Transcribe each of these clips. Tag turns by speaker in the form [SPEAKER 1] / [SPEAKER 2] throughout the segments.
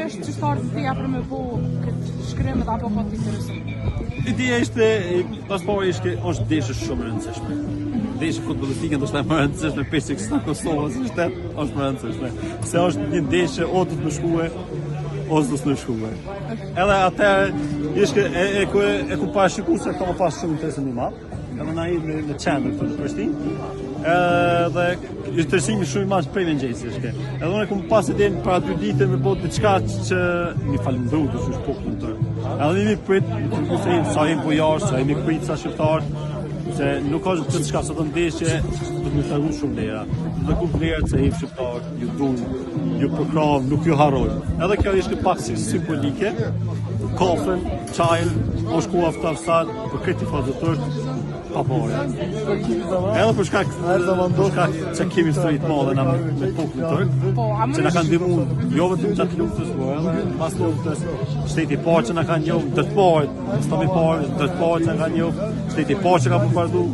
[SPEAKER 1] Fillimisht që startë ideja për me po këtë shkrimet apo ka të interesim?
[SPEAKER 2] Ideja ishte, pas pari ishte, është deshe shumë rëndësishme. Deshe futbolistike ndoshta më rëndësishme peshë që në Kosovë si shtet, është më rëndësishme. Se është një deshe o të më shkue, ose do të më shkue. Edhe atëherë ishte e ku pa shikuar se ka pas shumë interes në madh. Edhe na i në qendër të Prishtinë. Edhe interesimi shumë i madh prej mëngjesit ishte. Edhe unë kam pas idenë para 2 ditë me bëu diçka që mi falëndru të shumë popullin tërë. Edhe mi prit, sa jemi bujar, sa jemi prit sa shqiptar, se nuk ka të diçka sa të ndeshje, do të më tharu shumë lera. Do të kuptoj se jemi shqiptar, ju duan, ju prokram, nuk ju harrojmë. Edhe kjo ishte pak si simbolike. Kafën, çajin, o shkuaf të afsat, për këtë fazë tërë, pa pare. Edhe për shkak që kemi historit madhe na me popullin tërë, që na kanë ndihmuar, jo vetëm gjatë luftës, por edhe pas luftës, shteti i parë që na kanë njohur, të parë, stami i parë, të parë që na kanë njohur, shteti i parë që ka bombarduar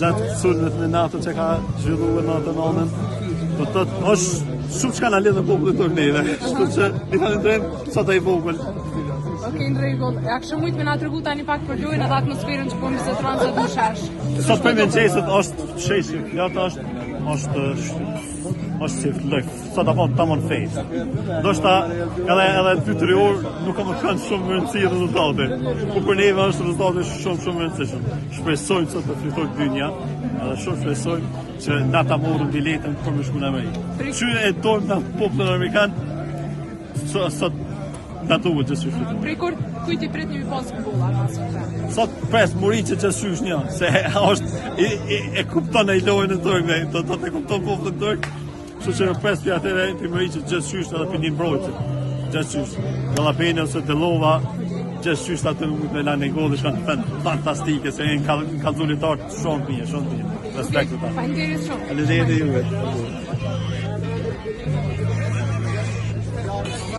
[SPEAKER 2] gjatë sulmit në NATO që ka zhvilluar në atë anën. Do të thotë, është shumë çka na lidh në popullin tërë neve. Kështu që i falenderojmë sa ta i vogël.
[SPEAKER 1] Okej, në rregull. Ja kështu mujt me na tregu tani pak për lojën edhe atmosferën që po mbështetron se do shesh.
[SPEAKER 2] Sot për mëngjesit është sheshi, plot është si loj, sot apo tamam fejt. Ndoshta edhe 2-3 orë nuk kam kanë shumë rëndësi rezultate. Po për neve është rezultate shumë rëndësishëm. Shpresojmë sot të fitojmë dynja, edhe shumë shpresojmë që na ta morëm biletën për me shku në Amerikë. Që e dojmë në popullin amerikan, sot na duhet të shfrytëtojmë.
[SPEAKER 1] Prej kujt i prit një pas futbolla në
[SPEAKER 2] Sot pres Muriçi që shysh një, se është e kupton ai lojën e tërë, do të kupton popullin tërë. Kështu që pres për atëre për Muriçi që shysh edhe për një mbrojtje. Që shysh. Gallapeni ose Delova, që shysh atë me lanë golle kanë fantastike, se janë kallzulitar shumë mirë. Respekt për ta.
[SPEAKER 1] Faleminderit shumë.
[SPEAKER 2] Faleminderit juve.